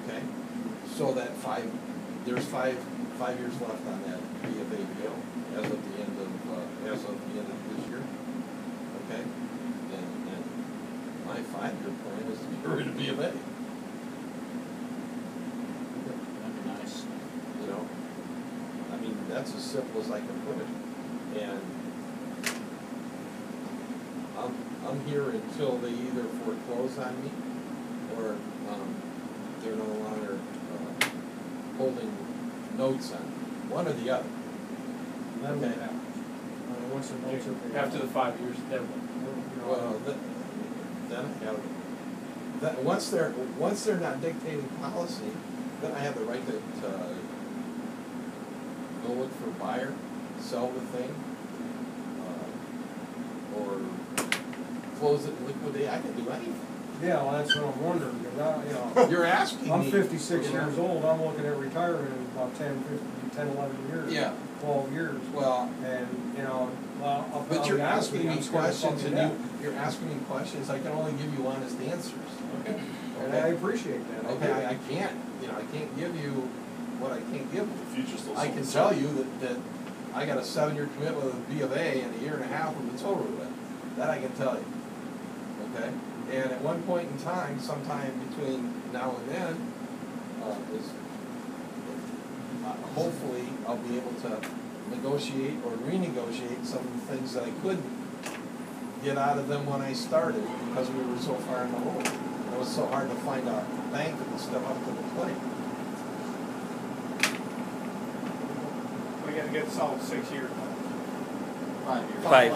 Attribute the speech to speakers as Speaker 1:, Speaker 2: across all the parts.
Speaker 1: Okay, so that there's five years left on that B of A deal as of the end of this year. Okay, and my 5-year plan is to get rid of B of A.
Speaker 2: That'd be nice.
Speaker 1: You know, I mean, that's as simple as I can put it. And I'm here until they either foreclose on me or they're no longer holding notes on me. One or the other.
Speaker 3: Then
Speaker 1: Okay.
Speaker 3: what happens? Once the notes are paid.
Speaker 4: After the 5 years, then
Speaker 1: Well, then I have, once they're not dictating policy, then I have the right to go look for a buyer, sell the thing, or close it and liquidate. I can do anything.
Speaker 3: Yeah, well, that's what I'm wondering, because
Speaker 1: You're asking
Speaker 3: I'm
Speaker 1: me.
Speaker 3: 56
Speaker 1: you know.
Speaker 3: years old, I'm looking at retirement in about 10, 11 years.
Speaker 1: Yeah.
Speaker 3: 12 years.
Speaker 1: Well,
Speaker 3: And, I'll
Speaker 1: but you're
Speaker 3: be honest with
Speaker 1: asking
Speaker 3: you,
Speaker 1: me
Speaker 3: I'm scared of
Speaker 1: questions,
Speaker 3: fucking
Speaker 1: and
Speaker 3: death.
Speaker 1: you're asking me questions. I can only give you honest answers. Okay.
Speaker 3: And I appreciate that.
Speaker 1: Okay. I can't. I can't give you what I can't give you.
Speaker 5: The future's still
Speaker 1: I can tell you that I got a 7-year commitment with B of A and a year and a half when it's over with. That I can tell you. Okay? And at one point in time, sometime between now and then, hopefully I'll be able to negotiate or renegotiate some of the things that I couldn't get out of them when I started because we were so far in the hole. It was so hard to find a bank that would step up to the plate.
Speaker 6: We gotta get solid 6 years.
Speaker 4: 5 years.
Speaker 2: Five.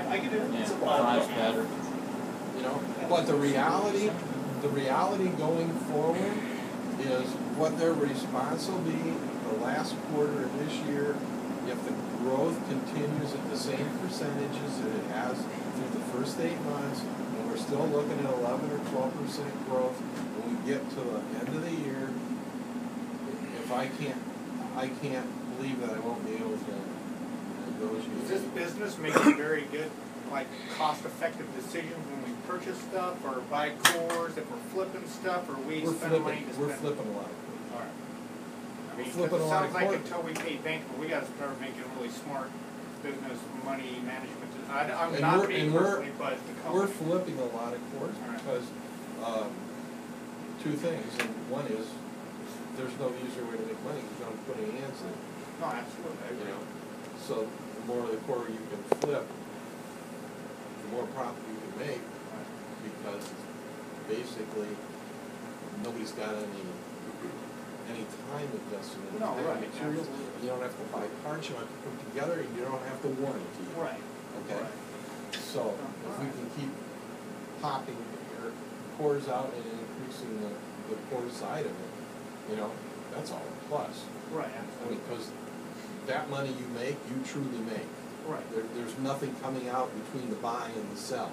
Speaker 6: I can do it.
Speaker 2: Yeah, 5's better.
Speaker 1: You know, but the reality going forward is what their response will be the last quarter of this year. If the growth continues at the same percentages that it has through the first 8 months, and we're still looking at 11 or 12% growth when we get to the end of the year, if I can't believe that I won't be able to negotiate.
Speaker 6: Is this business making very good, like, cost-effective decisions when we purchase stuff or buy cores, if we're flipping stuff, or we spend money to spend?
Speaker 1: We're flipping a lot of it.
Speaker 6: All right. I mean,
Speaker 1: flipping a
Speaker 6: 'cause it
Speaker 1: lot
Speaker 6: sounds
Speaker 1: of
Speaker 6: like
Speaker 1: cores.
Speaker 6: until we pay bank, we gotta start making really smart business money management. I'm
Speaker 1: And
Speaker 6: not
Speaker 1: we're-
Speaker 6: me
Speaker 1: and we're-
Speaker 6: personally, but the
Speaker 1: We're
Speaker 6: company.
Speaker 1: flipping a lot of cores
Speaker 6: All right.
Speaker 1: because, 2 things, and one is, there's no easier way to make money because you don't put any hands in it,
Speaker 6: No, absolutely, I
Speaker 1: you
Speaker 6: agree.
Speaker 1: know? So the more of the core you can flip, the more profit you can make because basically nobody's got any time invested in
Speaker 6: No,
Speaker 1: any
Speaker 6: right,
Speaker 1: materials.
Speaker 6: absolutely.
Speaker 1: You don't have to buy parts, you don't have to put them together, and you don't have to warranty it.
Speaker 6: Right.
Speaker 1: Okay?
Speaker 6: Right.
Speaker 1: So, if we can keep popping your cores out and increasing the core side of it, that's all a plus.
Speaker 6: Right,
Speaker 1: I mean,
Speaker 6: absolutely.
Speaker 1: because that money you make, you truly make.
Speaker 6: Right.
Speaker 1: There's nothing coming out between the buy and the sell.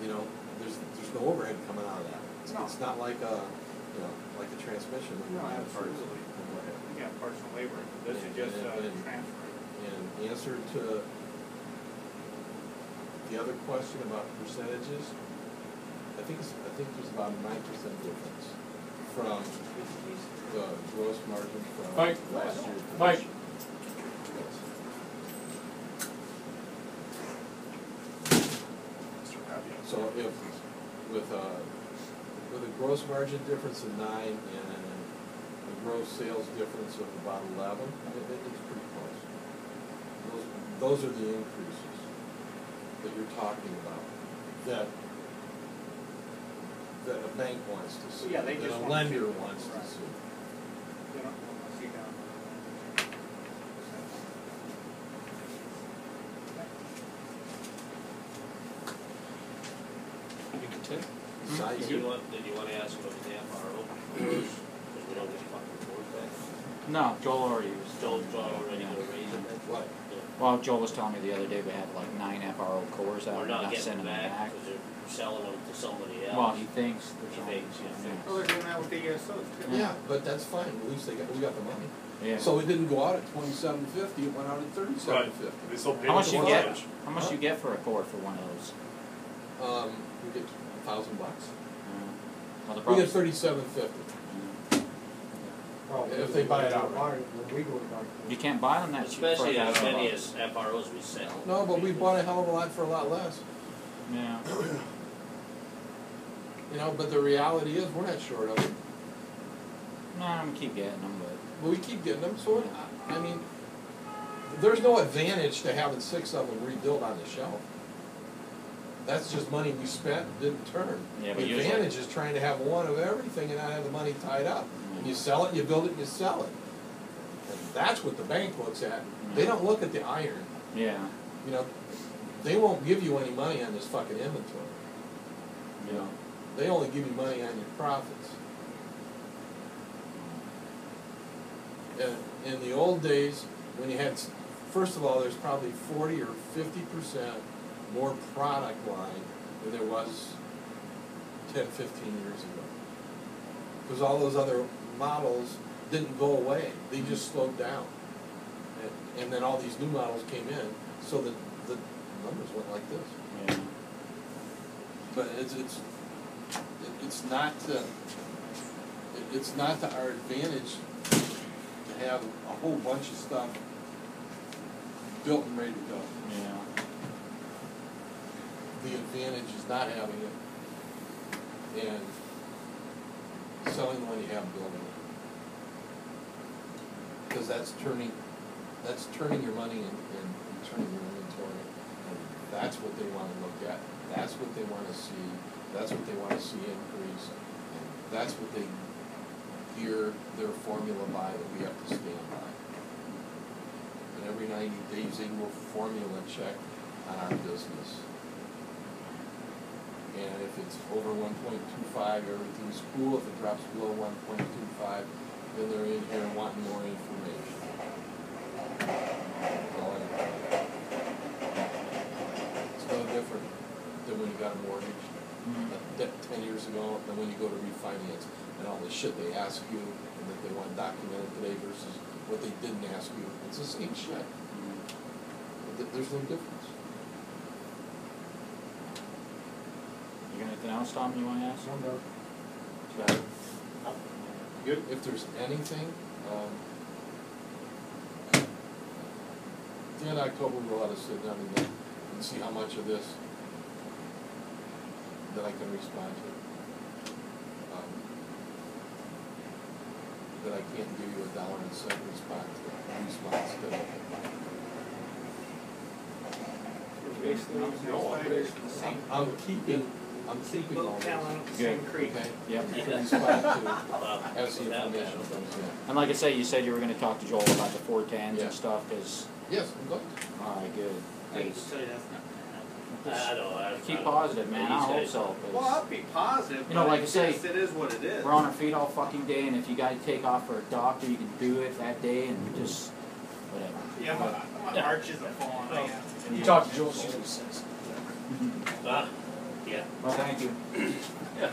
Speaker 1: There's no overhead coming out of that.
Speaker 6: No.
Speaker 1: It's not like a transmission.
Speaker 6: No, absolutely. Yeah, parts and labor. This is just transfer.
Speaker 1: And answer to the other question about percentages, I think there's about a 9% difference from the gross margin from
Speaker 4: Mike.
Speaker 1: last year. to
Speaker 4: Mike.
Speaker 1: this year. So if with a gross margin difference of 9 and a gross sales difference of about 11, it's pretty close. Those are the increases that you're talking about that a bank wants to see,
Speaker 6: Yeah, they
Speaker 1: that
Speaker 6: just
Speaker 1: a
Speaker 6: want to
Speaker 1: lender
Speaker 6: see.
Speaker 1: wants to
Speaker 6: Right.
Speaker 1: see.
Speaker 6: They don't want to see down.
Speaker 4: You continue.
Speaker 1: Size
Speaker 5: Did you want to ask about the FRO? Because we don't get fucking board back.
Speaker 2: No, Joel already was.
Speaker 5: Joel already got a raise in that.
Speaker 1: What?
Speaker 2: Well, Joel was telling me the other day we had like 9 FRO cores out.
Speaker 5: We're
Speaker 2: and
Speaker 5: not getting
Speaker 2: sending
Speaker 5: them
Speaker 2: them
Speaker 5: back because they're selling them to somebody else.
Speaker 2: Well, he thinks.
Speaker 5: He thinks, yeah.
Speaker 6: Oh, they're doing that with the ESOs too.
Speaker 1: Yeah, but that's fine. At least we got the money.
Speaker 2: Yeah.
Speaker 1: So it didn't go out at $27.50. It went out at $37.50.
Speaker 5: They still pay
Speaker 2: How much
Speaker 5: the
Speaker 2: you
Speaker 5: storage.
Speaker 2: get? How much you get for a core for one of those?
Speaker 1: We get $1,000.
Speaker 2: Well, the
Speaker 1: We
Speaker 2: problem
Speaker 1: get $37.50.
Speaker 3: problem.
Speaker 1: If they buy it outright.
Speaker 3: Buy it when we go to buy it.
Speaker 2: You can't buy them that cheap. for
Speaker 5: Especially as many
Speaker 2: $1,000.
Speaker 5: as FROs we sell.
Speaker 1: No, but we bought a hell of a lot for a lot less.
Speaker 2: Yeah.
Speaker 1: You know, but the reality is, we're not short of it.
Speaker 2: No, I'm gonna keep getting them, but
Speaker 1: But we keep getting them, so, I mean, there's no advantage to having 6 of them rebuilt on the shelf. That's just money we spent, didn't turn.
Speaker 2: Yeah, but
Speaker 1: The
Speaker 2: usually-
Speaker 1: advantage is trying to have one of everything and not have the money tied up. And you sell it, you build it, and you sell it. And that's what the bank looks at. They don't look at the iron.
Speaker 2: yeah.
Speaker 1: You know, they won't give you any money on this fucking inventory. You know, they only give you money on your profits. And in the old days, when you had, first of all, there's probably 40 or 50% more product line than there was 10, 15 years ago. Because all those other models didn't go away, they just slowed down. And then all these new models came in, so the numbers went like this.
Speaker 2: Yeah.
Speaker 1: But it's not to our advantage to have a whole bunch of stuff built and ready to go.
Speaker 2: Yeah.
Speaker 1: The advantage is not having it and selling the one you have and building it. Because that's turning your money and turning your inventory. And that's what they want to look at. That's what they want to see. That's what they want to see increase. And that's what they gear their formula by that we have to stand by. And every 90 days they do a formula check on our business. And if it's over 1.25, everything's cool. If it drops below 1.25, then they're in here wanting more information. That's all I know. It's no different than when you got a mortgage 10 years ago, than when you go to refinance and all the shit they ask you and that they want documented today versus what they didn't ask you. It's the same shit. There's no difference.
Speaker 2: You got anything else, Tom, you want to ask?
Speaker 3: I'm done.
Speaker 2: Got it.
Speaker 1: Good. If there's anything, at the end of October, we'll let us sit down and see how much of this that I can respond to. That I can't give you a dollar and cent response to. I'm keeping all
Speaker 6: Boat
Speaker 1: this.
Speaker 6: talent at the
Speaker 2: Good.
Speaker 6: same creek.
Speaker 1: Okay?
Speaker 2: Yep.
Speaker 1: To respond to as the
Speaker 5: That
Speaker 1: information
Speaker 5: bad.
Speaker 1: comes in.
Speaker 2: And like I say, you said you were gonna talk to Joel about the 410s
Speaker 1: Yeah.
Speaker 2: and stuff, cause,
Speaker 1: Yes, I'm going.
Speaker 2: alright, good.
Speaker 5: I can tell you that's not gonna happen. I know.
Speaker 2: Keep positive, man, I hope so,
Speaker 6: Well,
Speaker 2: 'cause
Speaker 6: I'll be positive,
Speaker 2: You know,
Speaker 6: but
Speaker 2: like I
Speaker 6: it's
Speaker 2: say,
Speaker 6: just, it is what it is.
Speaker 2: we're on our feet all fucking day, and if you gotta take off for a doctor, you can do it that day and just, whatever.
Speaker 6: Yeah, my arches are falling out.
Speaker 4: You talk to Joel, see what he says.
Speaker 5: Yeah.
Speaker 2: Well, thank you.
Speaker 5: Yeah.